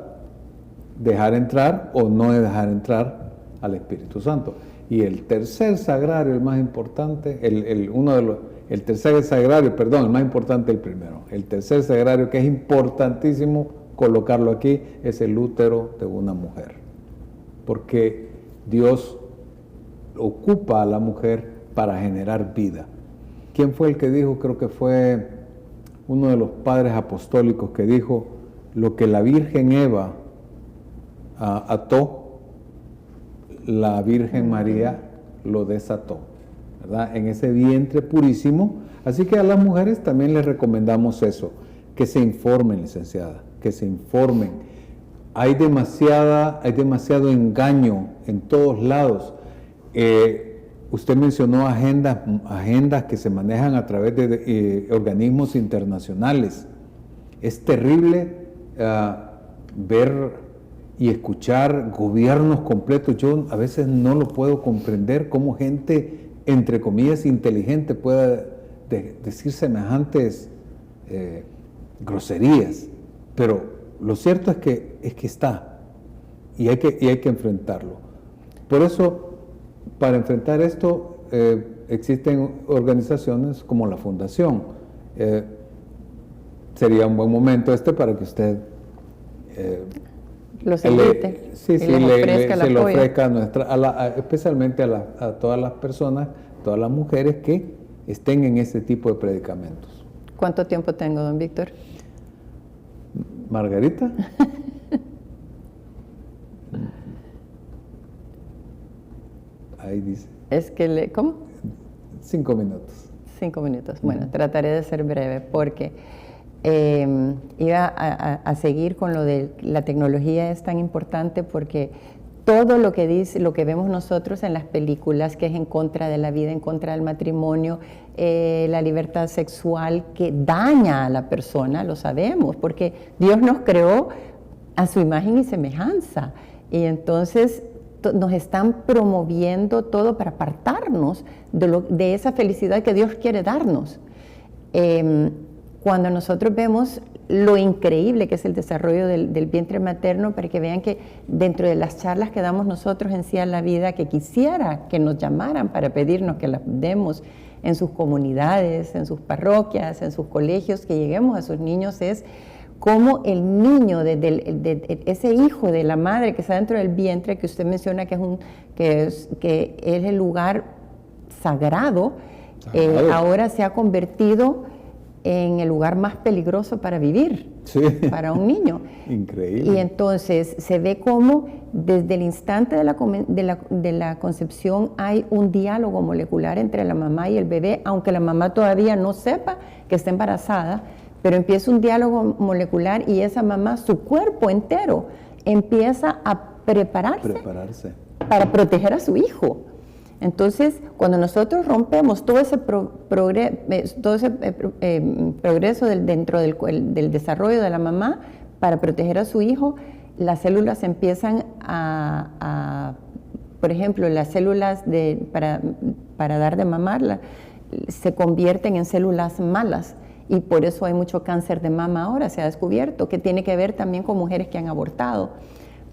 [SPEAKER 1] dejar entrar o no dejar entrar al Espíritu Santo. Y el tercer sagrario, el más importante, el tercer sagrario, perdón, el más importante el primero. El tercer sagrario, que es importantísimo colocarlo aquí, es el útero de una mujer. Porque Dios ocupa a la mujer para generar vida. ¿Quién fue el que dijo? Creo que fue uno de los padres apostólicos que dijo: lo que la Virgen Eva ató, la Virgen María lo desató, ¿verdad? En ese vientre purísimo. Así que a las mujeres también les recomendamos eso, que se informen, licenciada, que se informen. Hay demasiado engaño en todos lados. Usted mencionó agendas que se manejan a través de organismos internacionales. Es terrible ver y escuchar gobiernos completos. Yo a veces no lo puedo comprender, cómo gente, entre comillas, inteligente pueda decir semejantes groserías. Pero lo cierto es que está, y hay que enfrentarlo. Por eso, para enfrentar esto, existen organizaciones como la Fundación. Sería un buen momento para que usted
[SPEAKER 2] los invite,
[SPEAKER 1] le ofrezca especialmente a todas las personas, todas las mujeres que estén en ese tipo de predicamentos.
[SPEAKER 2] ¿Cuánto tiempo tengo, don Víctor?
[SPEAKER 1] Margarita. Ahí dice.
[SPEAKER 2] Es que ¿cómo?
[SPEAKER 1] 5 minutos.
[SPEAKER 2] 5 minutos. Bueno, trataré de ser breve porque iba a seguir con lo de la tecnología. Es tan importante porque todo lo que dice, lo que vemos nosotros en las películas, que es en contra de la vida, en contra del matrimonio, la libertad sexual, que daña a la persona, lo sabemos, porque Dios nos creó a su imagen y semejanza. Y entonces nos están promoviendo todo para apartarnos de esa felicidad que Dios quiere darnos. Cuando nosotros vemos lo increíble que es el desarrollo del vientre materno, para que vean que dentro de las charlas que damos nosotros en Sí a la Vida, que quisiera que nos llamaran para pedirnos que las demos en sus comunidades, en sus parroquias, en sus colegios, que lleguemos a sus niños, es cómo el niño, de ese hijo de la madre que está dentro del vientre, que usted menciona que es el lugar sagrado, ahora se ha convertido en el lugar más peligroso para vivir, sí, para un niño.
[SPEAKER 1] Increíble.
[SPEAKER 2] Y entonces se ve cómo desde el instante de la concepción hay un diálogo molecular entre la mamá y el bebé, aunque la mamá todavía no sepa que está embarazada, pero empieza un diálogo molecular y esa mamá, su cuerpo entero, empieza a prepararse para proteger a su hijo. Entonces, cuando nosotros rompemos todo ese progreso dentro del desarrollo de la mamá para proteger a su hijo, las células empiezan por ejemplo, las células para dar de mamar se convierten en células malas, y por eso hay mucho cáncer de mama ahora, se ha descubierto, que tiene que ver también con mujeres que han abortado.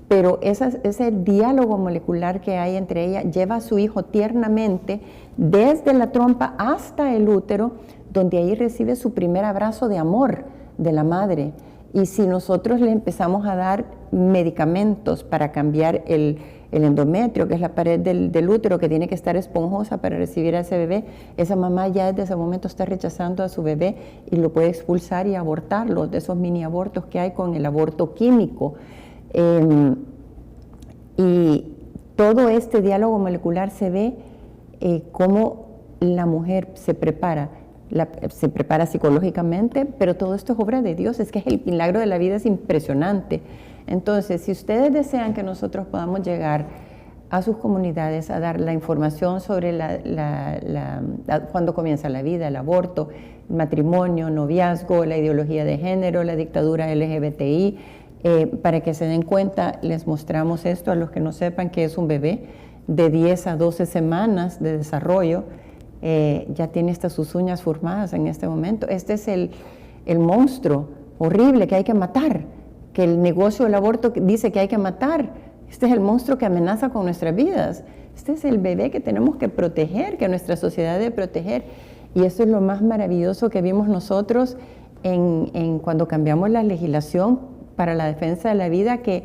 [SPEAKER 2] Pero ese diálogo molecular que hay entre ellas lleva a su hijo tiernamente desde la trompa hasta el útero, donde ahí recibe su primer abrazo de amor de la madre. Y si nosotros le empezamos a dar medicamentos para cambiar el endometrio, que es la pared del útero, que tiene que estar esponjosa para recibir a ese bebé, esa mamá ya desde ese momento está rechazando a su bebé y lo puede expulsar y abortarlo, de esos mini abortos que hay con el aborto químico. Y todo este diálogo molecular se ve cómo la mujer se prepara. se prepara psicológicamente, pero todo esto es obra de Dios, es que el milagro de la vida es impresionante. Entonces, si ustedes desean que nosotros podamos llegar a sus comunidades a dar la información sobre cuándo comienza la vida, el aborto, el matrimonio, noviazgo, la ideología de género, la dictadura LGBTI, para que se den cuenta, les mostramos esto a los que no sepan que es un bebé de 10 a 12 semanas de desarrollo, ya tiene hasta sus uñas formadas en este momento. Este es el monstruo horrible que hay que matar, que el negocio del aborto dice que hay que matar. Este es el monstruo que amenaza con nuestras vidas. Este es el bebé que tenemos que proteger, que nuestra sociedad debe proteger. Y esto es lo más maravilloso que vimos nosotros cuando cambiamos la legislación para la defensa de la vida, que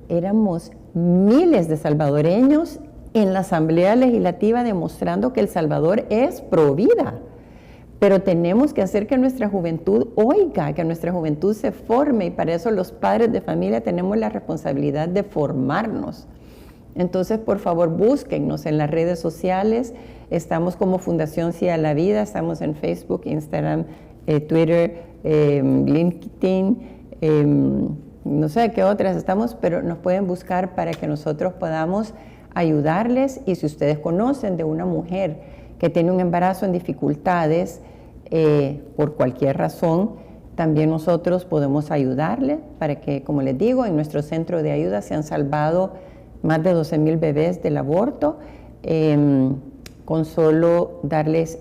[SPEAKER 2] éramos miles de salvadoreños en la Asamblea Legislativa demostrando que El Salvador es pro vida. Pero tenemos que hacer que nuestra juventud oiga, que nuestra juventud se forme, y para eso los padres de familia tenemos la responsabilidad de formarnos. Entonces, por favor, búsquennos en las redes sociales. Estamos como Fundación Sí a la Vida, estamos en Facebook, Instagram, Twitter, LinkedIn, no sé qué otras estamos, pero nos pueden buscar para que nosotros podamos ayudarles. Y si ustedes conocen de una mujer que tiene un embarazo en dificultades por cualquier razón, también nosotros podemos ayudarle para que, como les digo, en nuestro centro de ayuda se han salvado más de 12,000 bebés del aborto, con solo darles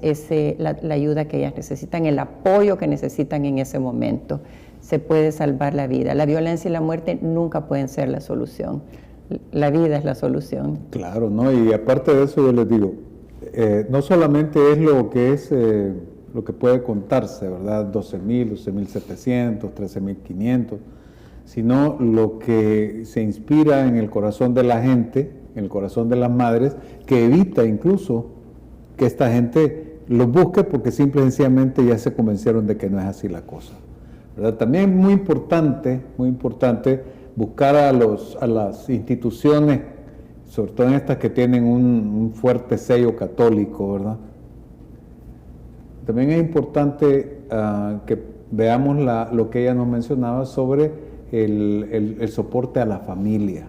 [SPEAKER 2] la ayuda que ellas necesitan, el apoyo que necesitan en ese momento. Se puede salvar la vida. La violencia y la muerte nunca pueden ser la solución. La vida es la solución.
[SPEAKER 1] Claro, ¿no? Y aparte de eso, yo les digo, no solamente es lo que puede contarse, ¿verdad? 12,000, 12,700, 13,500, sino lo que se inspira en el corazón de la gente, en el corazón de las madres, que evita incluso que esta gente los busque porque simple y sencillamente ya se convencieron de que no es así la cosa, ¿verdad? También es muy importante buscar a las instituciones, sobre todo en estas que tienen un fuerte sello católico, ¿verdad? También es importante que veamos lo que ella nos mencionaba sobre el soporte a la familia.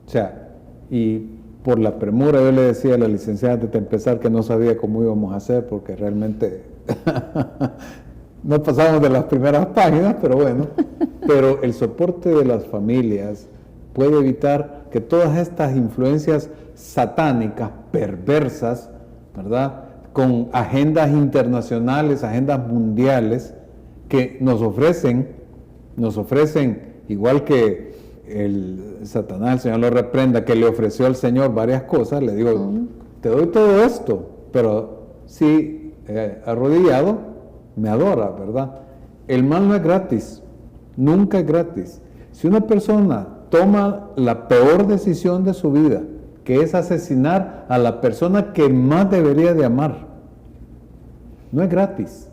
[SPEAKER 1] O sea, y por la premura yo le decía a la licenciada antes de empezar que no sabía cómo íbamos a hacer, porque realmente no pasamos de las primeras páginas, pero bueno. Pero el soporte de las familias puede evitar que todas estas influencias satánicas, perversas, ¿verdad?, con agendas internacionales, agendas mundiales, que nos ofrecen, igual que el Satanás, el Señor lo reprenda, que le ofreció al Señor varias cosas, le digo, te doy todo esto, pero si arrodillado, me adora, ¿verdad? El mal no es gratis, nunca es gratis. Si una persona toma la peor decisión de su vida, que es asesinar a la persona que más debería de amar, no es gratis,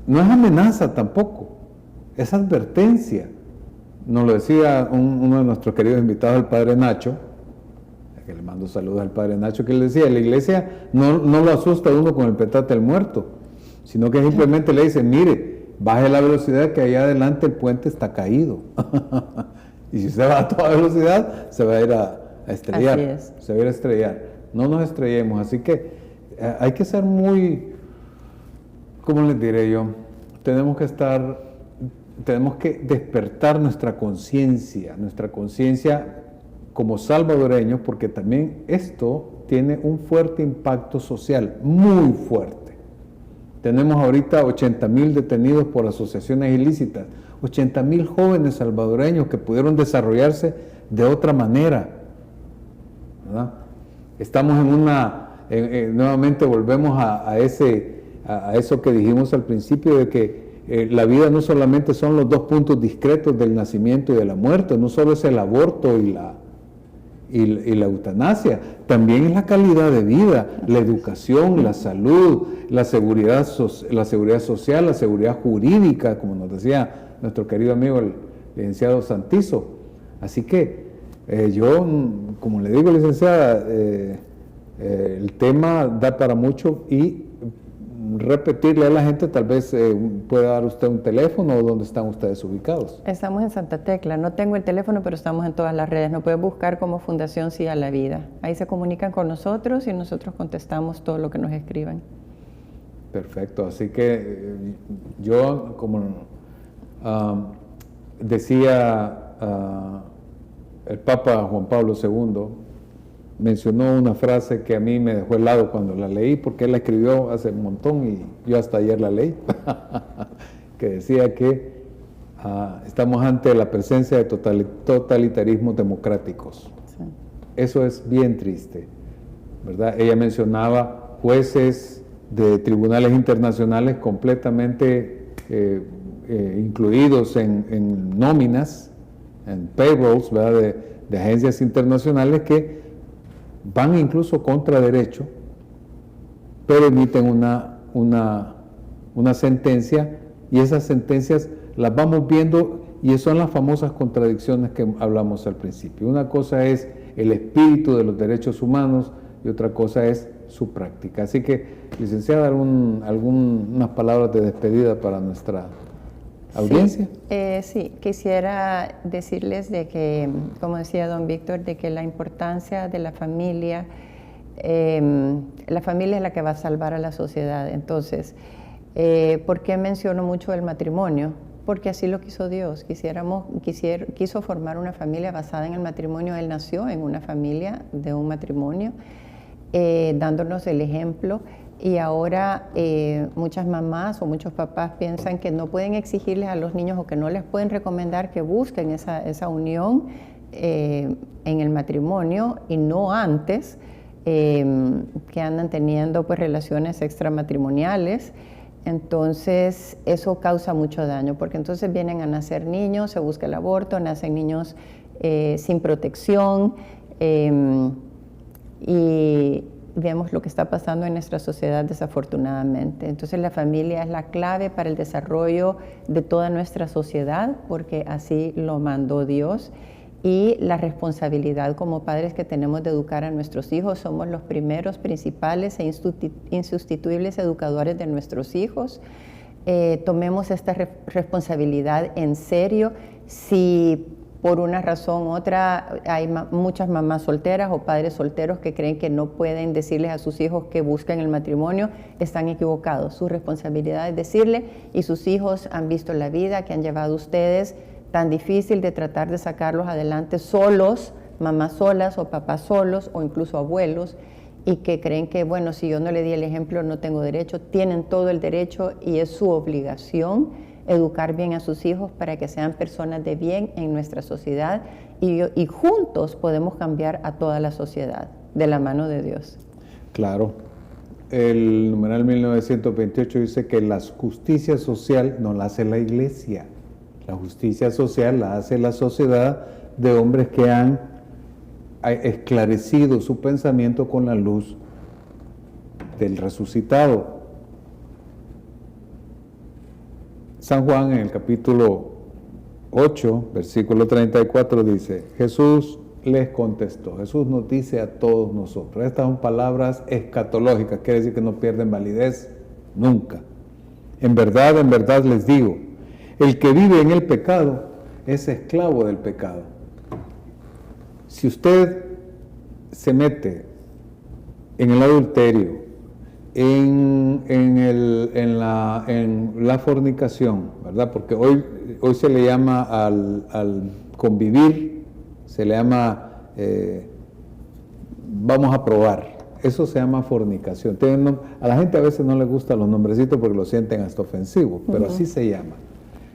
[SPEAKER 1] no es amenaza tampoco, es advertencia. Nos lo decía uno de nuestros queridos invitados, el Padre Nacho, que le mando saludos al Padre Nacho, que él decía, la iglesia no lo asusta a uno con el petate del muerto, sino que simplemente le dice, mire, baje la velocidad que allá adelante el puente está caído. Y si usted va a toda velocidad, se va a ir a estrellar.
[SPEAKER 2] Así es.
[SPEAKER 1] Se va a ir a estrellar. No nos estrellemos. Así que hay que ser muy, ¿cómo les diré yo? Tenemos que despertar nuestra conciencia como salvadoreños, porque también esto tiene un fuerte impacto social, muy fuerte. Tenemos ahorita 80,000 detenidos por asociaciones ilícitas, 80,000 jóvenes salvadoreños que pudieron desarrollarse de otra manera, ¿verdad? Estamos nuevamente volvemos a eso que dijimos al principio, de que la vida no solamente son los dos puntos discretos del nacimiento y de la muerte, no solo es el aborto y la eutanasia, también es la calidad de vida, la educación, la salud, la seguridad social, la seguridad jurídica, como nos decía nuestro querido amigo el licenciado Santizo. Así que yo, como le digo, licenciada, el tema da para mucho, y repetirle a la gente, tal vez pueda dar usted un teléfono o dónde están ustedes ubicados.
[SPEAKER 2] Estamos en Santa Tecla, no tengo el teléfono, pero estamos en todas las redes. Nos pueden buscar como Fundación Sí a la Vida. Ahí se comunican con nosotros y nosotros contestamos todo lo que nos escriban.
[SPEAKER 1] Perfecto, así que yo, como decía el Papa Juan Pablo II, mencionó una frase que a mí me dejó helado cuando la leí, porque él la escribió hace un montón y yo hasta ayer la leí, que decía que estamos ante la presencia de totalitarismos democráticos. Sí. Eso es bien triste, ¿verdad? Ella mencionaba jueces de tribunales internacionales completamente incluidos en nóminas, en payrolls, ¿verdad? De agencias internacionales que van incluso contra derecho, pero emiten una sentencia, y esas sentencias las vamos viendo y son las famosas contradicciones que hablamos al principio. Una cosa es el espíritu de los derechos humanos y otra cosa es su práctica. Así que, licenciada, algunas palabras de despedida para nuestra audiencia.
[SPEAKER 2] Sí, quisiera decirles de que, como decía don Víctor, de que la importancia de la familia es la que va a salvar a la sociedad. Entonces, ¿por qué menciono mucho el matrimonio? Porque así lo quiso Dios. Quiso formar una familia basada en el matrimonio. Él nació en una familia de un matrimonio, dándonos el ejemplo. Y ahora muchas mamás o muchos papás piensan que no pueden exigirles a los niños o que no les pueden recomendar que busquen esa unión en el matrimonio y no antes, que andan teniendo pues relaciones extramatrimoniales. Entonces eso causa mucho daño, porque entonces vienen a nacer niños, se busca el aborto, nacen niños sin protección, y vemos lo que está pasando en nuestra sociedad desafortunadamente. Entonces la familia es la clave para el desarrollo de toda nuestra sociedad, porque así lo mandó Dios, y la responsabilidad como padres que tenemos de educar a nuestros hijos. Somos los primeros, principales e insustituibles educadores de nuestros hijos. Tomemos esta responsabilidad en serio. Si por una razón u otra hay muchas mamás solteras o padres solteros que creen que no pueden decirles a sus hijos que busquen el matrimonio, están equivocados. Su responsabilidad es decirle, y sus hijos han visto la vida que han llevado ustedes tan difícil de tratar de sacarlos adelante solos, mamás solas o papás solos o incluso abuelos, y que creen que, bueno, si yo no le di el ejemplo no tengo derecho. Tienen todo el derecho y es su obligación educar bien a sus hijos para que sean personas de bien en nuestra sociedad, y juntos podemos cambiar a toda la sociedad de la mano de Dios.
[SPEAKER 1] Claro. El numeral 1928 dice que la justicia social no la hace la iglesia. La justicia social la hace la sociedad de hombres que han esclarecido su pensamiento con la luz del resucitado. San Juan en el capítulo 8, versículo 34 dice, Jesús les contestó. Jesús nos dice a todos nosotros. Estas son palabras escatológicas, quiere decir que no pierden validez nunca. En verdad les digo, el que vive en el pecado es esclavo del pecado. Si usted se mete en el adulterio, en la fornicación, ¿verdad? Porque hoy se le llama al convivir, se le llama vamos a probar. Eso se llama fornicación. A la gente a veces no le gustan los nombrecitos porque lo sienten hasta ofensivos, pero así se llama.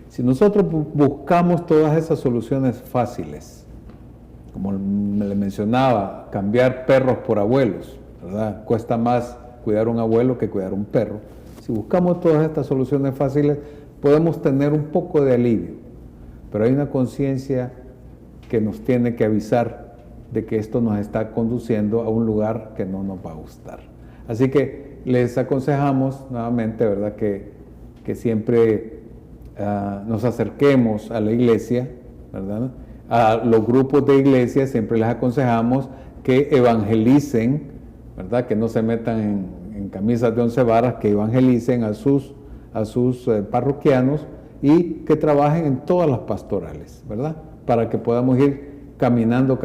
[SPEAKER 1] Si nosotros buscamos todas esas soluciones fáciles, como le mencionaba, cambiar perros por abuelos, ¿verdad? Cuesta más cuidar un abuelo que cuidar un perro. Si buscamos todas estas soluciones fáciles, podemos tener un poco de alivio, pero hay una conciencia que nos tiene que avisar de que esto nos está conduciendo a un lugar que no nos va a gustar. Así que les aconsejamos nuevamente, ¿verdad?, que siempre nos acerquemos a la iglesia, ¿verdad? A los grupos de iglesia siempre les aconsejamos que evangelicen, ¿verdad?, que no se metan en camisas de 11 varas que evangelicen a sus parroquianos y que trabajen en todas las pastorales, ¿verdad? Para que podamos ir caminando,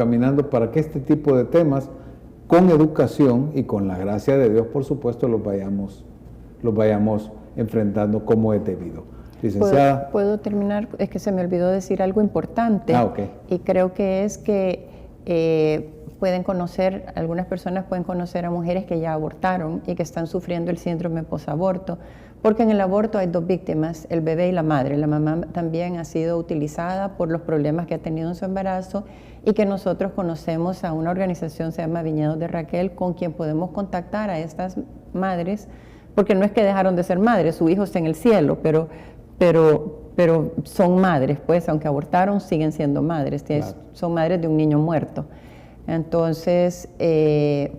[SPEAKER 1] para que este tipo de temas, con educación y con la gracia de Dios, por supuesto, los vayamos enfrentando como es debido. Licenciada.
[SPEAKER 2] ¿Puedo terminar? Es que se me olvidó decir algo importante.
[SPEAKER 1] Okay.
[SPEAKER 2] Y creo que es que algunas personas pueden conocer a mujeres que ya abortaron y que están sufriendo el síndrome posaborto, porque en el aborto hay dos víctimas, el bebé y la madre. La mamá también ha sido utilizada por los problemas que ha tenido en su embarazo, y que nosotros conocemos a una organización, se llama Viñedos de Raquel, con quien podemos contactar a estas madres, porque no es que dejaron de ser madres, su hijo está en el cielo, pero son madres, pues, aunque abortaron, siguen siendo madres, claro. Son madres de un niño muerto. Entonces,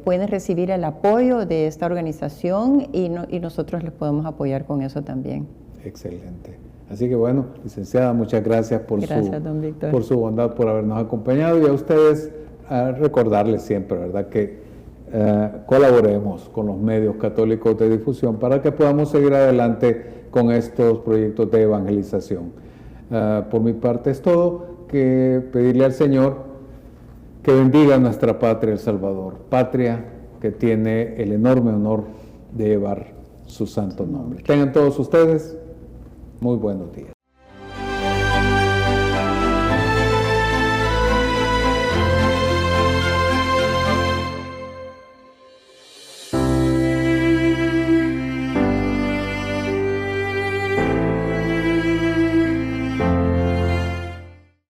[SPEAKER 2] pueden recibir el apoyo de esta organización y nosotros les podemos apoyar con eso también.
[SPEAKER 1] Excelente. Así que bueno, licenciada, muchas gracias por su bondad, por habernos acompañado, y a ustedes recordarles siempre, ¿verdad?, que colaboremos con los medios católicos de difusión para que podamos seguir adelante con estos proyectos de evangelización. Por mi parte es todo, que pedirle al Señor que bendiga a nuestra patria, El Salvador, patria que tiene el enorme honor de llevar su santo nombre. Tengan todos ustedes muy buenos días.